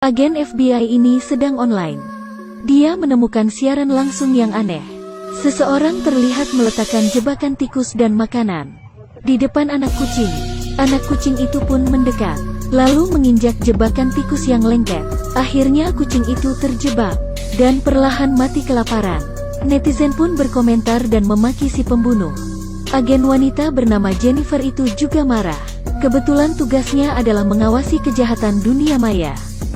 Agen FBI ini sedang online. Dia menemukan siaran langsung yang aneh. Seseorang terlihat meletakkan jebakan tikus dan makanan di depan anak kucing. Anak kucing itu pun mendekat, lalu menginjak jebakan tikus yang lengket. Akhirnya kucing itu terjebak dan perlahan mati kelaparan. Netizen pun berkomentar dan memaki si pembunuh. Agen wanita bernama Jennifer itu juga marah. Kebetulan tugasnya adalah mengawasi kejahatan dunia maya.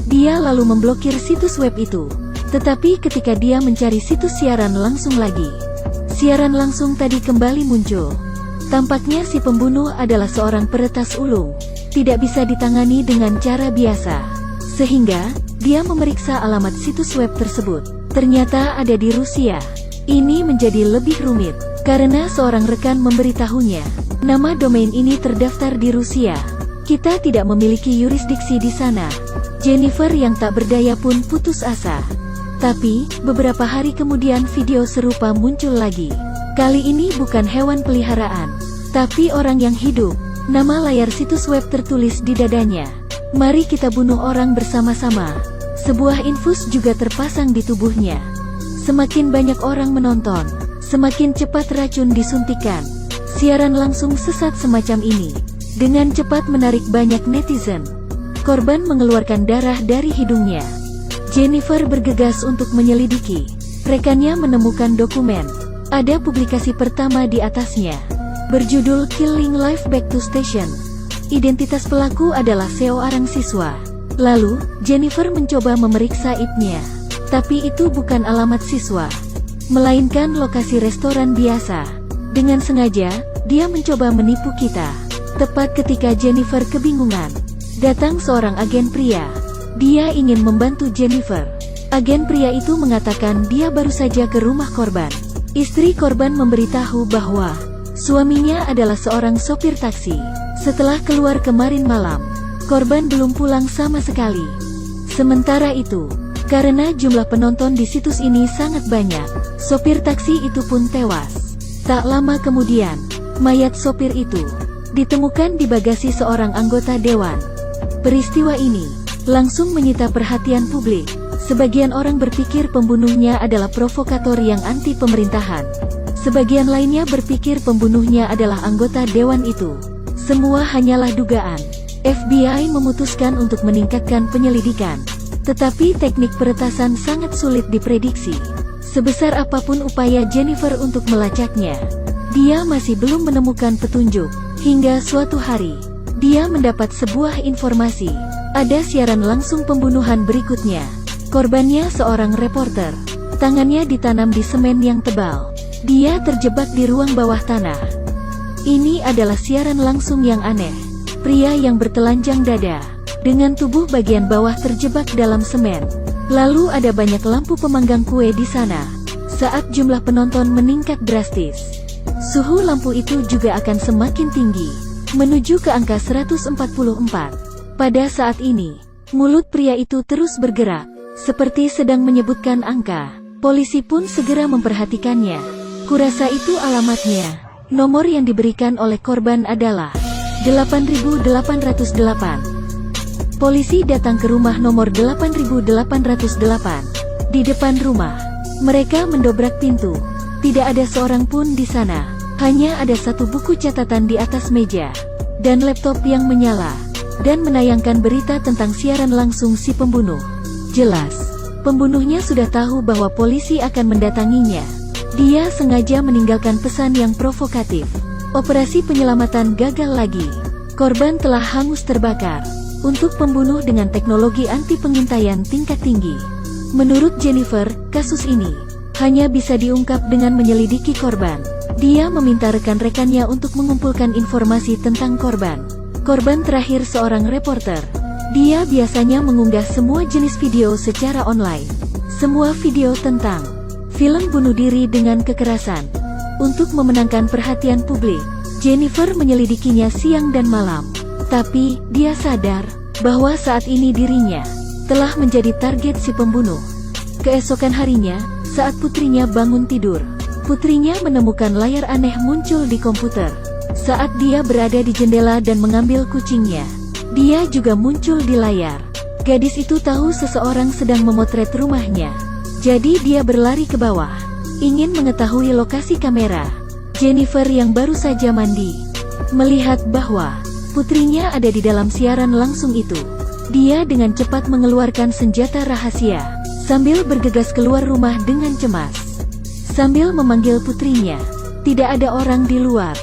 Dia lalu memblokir situs web itu. Tetapi ketika dia mencari situs siaran langsung lagi, siaran langsung tadi kembali muncul. Tampaknya si pembunuh adalah seorang peretas ulung. Tidak bisa ditangani dengan cara biasa. Sehingga, dia memeriksa alamat situs web tersebut. Ternyata ada di Rusia. Ini menjadi lebih rumit, karena seorang rekan memberitahunya. Nama domain ini terdaftar di Rusia. Kita tidak memiliki yurisdiksi di sana. Jennifer yang tak berdaya pun putus asa. Tapi, beberapa hari kemudian video serupa muncul lagi. Kali ini bukan hewan peliharaan, tapi orang yang hidup. Nama layar situs web tertulis di dadanya. Mari kita bunuh orang bersama-sama. Sebuah infus juga terpasang di tubuhnya. Semakin banyak orang menonton, semakin cepat racun disuntikan. Siaran langsung sesat semacam ini dengan cepat menarik banyak netizen. Korban mengeluarkan darah dari hidungnya. Jennifer bergegas untuk menyelidiki. Rekannya menemukan dokumen. Ada publikasi pertama di atasnya, berjudul Killing Life Back to Station. Identitas pelaku adalah seorang siswa. Lalu, Jennifer mencoba memeriksa IP-nya. Tapi itu bukan alamat siswa, melainkan lokasi restoran biasa. Dengan sengaja, dia mencoba menipu kita. Tepat ketika Jennifer kebingungan, datang seorang agen pria. Dia ingin membantu Jennifer. Agen pria itu mengatakan dia baru saja ke rumah korban. Istri korban memberitahu bahwa suaminya adalah seorang sopir taksi. Setelah keluar kemarin malam, korban belum pulang sama sekali. Sementara itu, karena jumlah penonton di situs ini sangat banyak, sopir taksi itu pun tewas. Tak lama kemudian, mayat sopir itu ditemukan di bagasi seorang anggota dewan. Peristiwa ini langsung menyita perhatian publik. Sebagian orang berpikir pembunuhnya adalah provokator yang anti pemerintahan. Sebagian lainnya berpikir pembunuhnya adalah anggota dewan itu. Semua hanyalah dugaan. FBI memutuskan untuk meningkatkan penyelidikan. Tetapi teknik peretasan sangat sulit diprediksi. Sebesar apapun upaya Jennifer untuk melacaknya, dia masih belum menemukan petunjuk. Hingga suatu hari, dia mendapat sebuah informasi. Ada siaran langsung pembunuhan berikutnya. Korbannya seorang reporter. Tangannya ditanam di semen yang tebal. Dia terjebak di ruang bawah tanah. Ini adalah siaran langsung yang aneh. Pria yang bertelanjang dada, dengan tubuh bagian bawah terjebak dalam semen. Lalu ada banyak lampu pemanggang kue di sana. Saat jumlah penonton meningkat drastis, suhu lampu itu juga akan semakin tinggi, menuju ke angka 144. Pada saat ini, mulut pria itu terus bergerak, seperti sedang menyebutkan angka. Polisi pun segera memperhatikannya. Kurasa itu alamatnya. Nomor yang diberikan oleh korban adalah 8808. Polisi datang ke rumah nomor 8808. Di depan rumah, mereka mendobrak pintu. Tidak ada seorang pun di sana. Hanya ada satu buku catatan di atas meja, dan laptop yang menyala, dan menayangkan berita tentang siaran langsung si pembunuh. Jelas, pembunuhnya sudah tahu bahwa polisi akan mendatanginya. Dia sengaja meninggalkan pesan yang provokatif. Operasi penyelamatan gagal lagi. Korban telah hangus terbakar. Untuk pembunuh dengan teknologi anti pengintaian tingkat tinggi. Menurut Jennifer, kasus ini hanya bisa diungkap dengan menyelidiki korban. Dia meminta rekan-rekannya untuk mengumpulkan informasi tentang korban. Korban terakhir seorang reporter. Dia biasanya mengunggah semua jenis video secara online. Semua video tentang film bunuh diri dengan kekerasan. Untuk memenangkan perhatian publik, Jennifer menyelidikinya siang dan malam. Tapi, dia sadar bahwa saat ini dirinya telah menjadi target si pembunuh. Keesokan harinya, saat putrinya bangun tidur, putrinya menemukan layar aneh muncul di komputer. Saat dia berada di jendela dan mengambil kucingnya, dia juga muncul di layar. Gadis itu tahu seseorang sedang memotret rumahnya. Jadi dia berlari ke bawah, ingin mengetahui lokasi kamera. Jennifer yang baru saja mandi, melihat bahwa putrinya ada di dalam siaran langsung itu. Dia dengan cepat mengeluarkan senjata rahasia, sambil bergegas keluar rumah dengan cemas. Sambil memanggil putrinya, tidak ada orang di luar.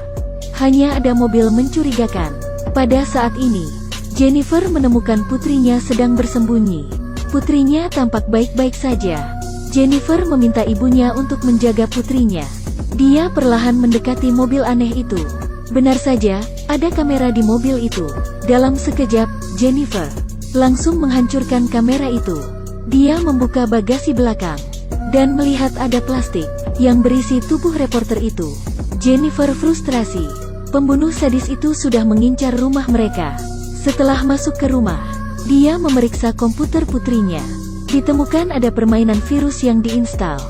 Hanya ada mobil mencurigakan. Pada saat ini, Jennifer menemukan putrinya sedang bersembunyi. Putrinya tampak baik-baik saja. Jennifer meminta ibunya untuk menjaga putrinya. Dia perlahan mendekati mobil aneh itu. Benar saja, ada kamera di mobil itu. Dalam sekejap, Jennifer langsung menghancurkan kamera itu. Dia membuka bagasi belakang dan melihat ada plastik yang berisi tubuh reporter itu. Jennifer frustrasi. Pembunuh sadis itu sudah mengincar rumah mereka. Setelah masuk ke rumah, dia memeriksa komputer putrinya. Ditemukan ada permainan virus yang diinstal.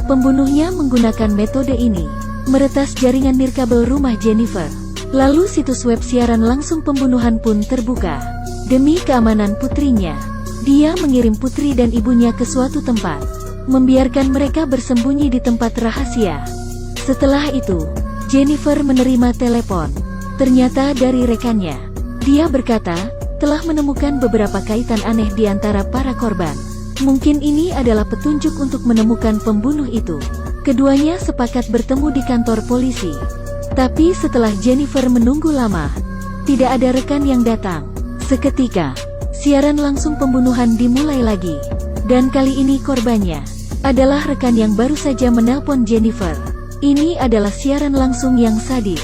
Pembunuhnya menggunakan metode ini, meretas jaringan nirkabel rumah Jennifer. Lalu situs web siaran langsung pembunuhan pun terbuka. Demi keamanan putrinya, dia mengirim putri dan ibunya ke suatu tempat, membiarkan mereka bersembunyi di tempat rahasia. Setelah itu, Jennifer menerima telepon. Ternyata dari rekannya. Dia berkata, telah menemukan beberapa kaitan aneh di antara para korban. Mungkin ini adalah petunjuk untuk menemukan pembunuh itu. Keduanya sepakat bertemu di kantor polisi. Tapi setelah Jennifer menunggu lama, tidak ada rekan yang datang. Seketika, siaran langsung pembunuhan dimulai lagi. Dan kali ini korbannya adalah rekan yang baru saja menelpon Jennifer. Ini adalah siaran langsung yang sadis.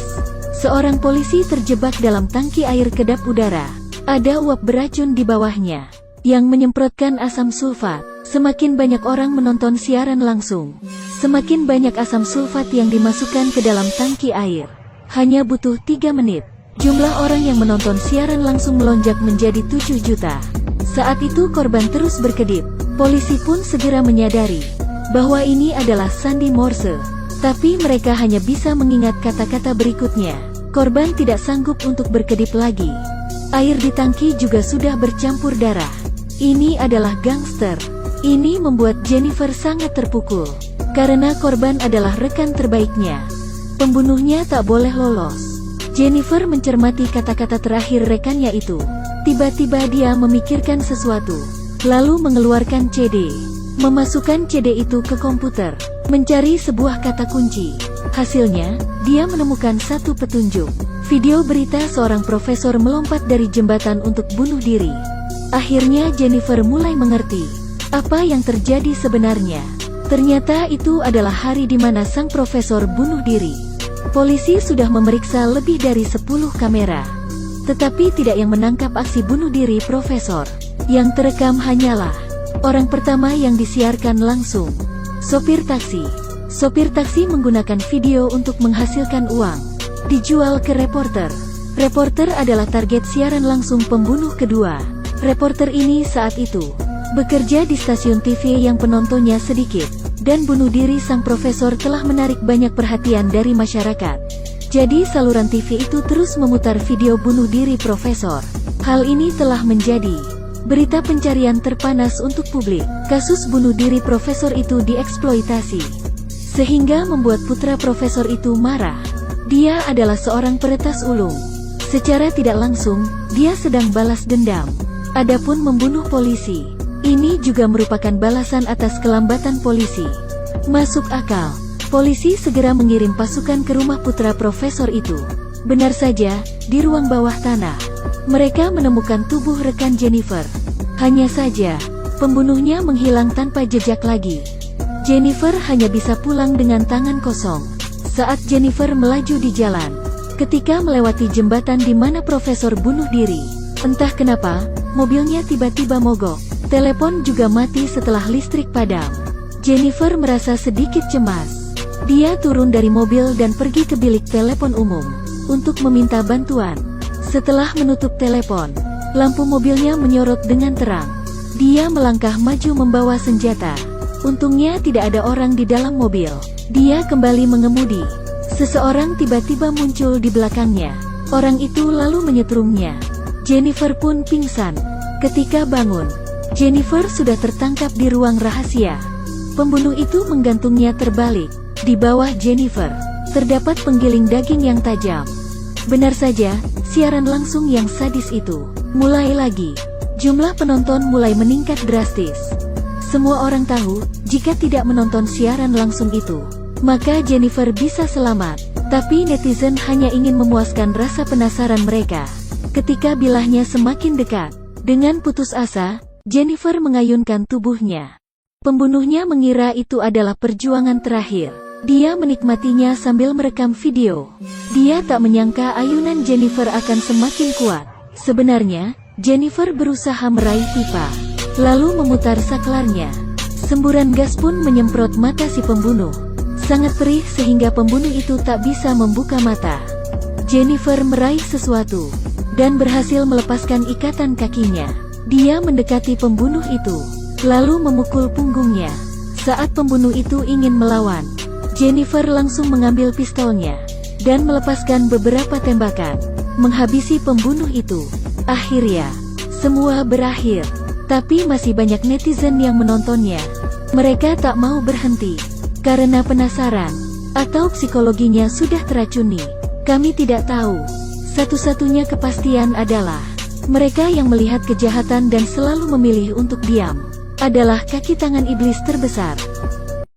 Seorang polisi terjebak dalam tangki air kedap udara. Ada uap beracun di bawahnya yang menyemprotkan asam sulfat. Semakin banyak orang menonton siaran langsung, semakin banyak asam sulfat yang dimasukkan ke dalam tangki air. Hanya butuh 3 menit, jumlah orang yang menonton siaran langsung melonjak menjadi 7 juta. Saat itu korban terus berkedip. Polisi pun segera menyadari bahwa ini adalah sandi Morse. Tapi mereka hanya bisa mengingat kata-kata berikutnya. Korban tidak sanggup untuk berkedip lagi. Air di tangki juga sudah bercampur darah. Ini adalah gangster. Ini membuat Jennifer sangat terpukul. Karena korban adalah rekan terbaiknya. Pembunuhnya tak boleh lolos. Jennifer mencermati kata-kata terakhir rekannya itu. Tiba-tiba dia memikirkan sesuatu. Lalu mengeluarkan CD. Memasukkan CD itu ke komputer. Mencari sebuah kata kunci. Hasilnya, dia menemukan satu petunjuk. Video berita seorang profesor melompat dari jembatan untuk bunuh diri. Akhirnya Jennifer mulai mengerti apa yang terjadi sebenarnya. Ternyata itu adalah hari di mana sang profesor bunuh diri. Polisi sudah memeriksa lebih dari 10 kamera. Tetapi tidak yang menangkap aksi bunuh diri profesor. Yang terekam hanyalah orang pertama yang disiarkan langsung. Sopir taksi. Sopir taksi menggunakan video untuk menghasilkan uang. Dijual ke reporter. Reporter adalah target siaran langsung pembunuh kedua. Reporter ini saat itu bekerja di stasiun TV yang penontonnya sedikit. Dan bunuh diri sang profesor telah menarik banyak perhatian dari masyarakat. Jadi saluran TV itu terus memutar video bunuh diri profesor. Hal ini telah menjadi berita pencarian terpanas untuk publik. Kasus bunuh diri profesor itu dieksploitasi, sehingga membuat putra profesor itu marah. Dia adalah seorang peretas ulung. Secara tidak langsung, dia sedang balas dendam. Adapun membunuh polisi, ini juga merupakan balasan atas kelambatan polisi. Masuk akal. Polisi segera mengirim pasukan ke rumah putra profesor itu. Benar saja, di ruang bawah tanah, mereka menemukan tubuh rekan Jennifer. Hanya saja, pembunuhnya menghilang tanpa jejak lagi. Jennifer hanya bisa pulang dengan tangan kosong. Saat Jennifer melaju di jalan, ketika melewati jembatan di mana profesor bunuh diri, entah kenapa, mobilnya tiba-tiba mogok. Telepon juga mati setelah listrik padam. Jennifer merasa sedikit cemas. Dia turun dari mobil dan pergi ke bilik telepon umum untuk meminta bantuan. Setelah menutup telepon, lampu mobilnya menyorot dengan terang. Dia melangkah maju membawa senjata. Untungnya tidak ada orang di dalam mobil. Dia kembali mengemudi. Seseorang tiba-tiba muncul di belakangnya. Orang itu lalu menyetrumnya. Jennifer pun pingsan. Ketika bangun, Jennifer sudah tertangkap di ruang rahasia. Pembunuh itu menggantungnya terbalik. Di bawah Jennifer, terdapat penggiling daging yang tajam. Benar saja, siaran langsung yang sadis itu. Mulai lagi, jumlah penonton mulai meningkat drastis. Semua orang tahu, jika tidak menonton siaran langsung itu, maka Jennifer bisa selamat. Tapi netizen hanya ingin memuaskan rasa penasaran mereka. Ketika bilahnya semakin dekat, dengan putus asa, Jennifer mengayunkan tubuhnya. Pembunuhnya mengira itu adalah perjuangan terakhir. Dia menikmatinya sambil merekam video. Dia tak menyangka ayunan Jennifer akan semakin kuat. Sebenarnya, Jennifer berusaha meraih pipa, lalu memutar saklarnya. Semburan gas pun menyemprot mata si pembunuh. Sangat perih sehingga pembunuh itu tak bisa membuka mata. Jennifer meraih sesuatu, dan berhasil melepaskan ikatan kakinya. Dia mendekati pembunuh itu, lalu memukul punggungnya. Saat pembunuh itu ingin melawan, Jennifer langsung mengambil pistolnya, dan melepaskan beberapa tembakan, menghabisi pembunuh itu. Akhirnya, semua berakhir. Tapi masih banyak netizen yang menontonnya. Mereka tak mau berhenti, karena penasaran, atau psikologinya sudah teracuni. Kami tidak tahu. Satu-satunya kepastian adalah, mereka yang melihat kejahatan dan selalu memilih untuk diam, adalah kaki tangan iblis terbesar.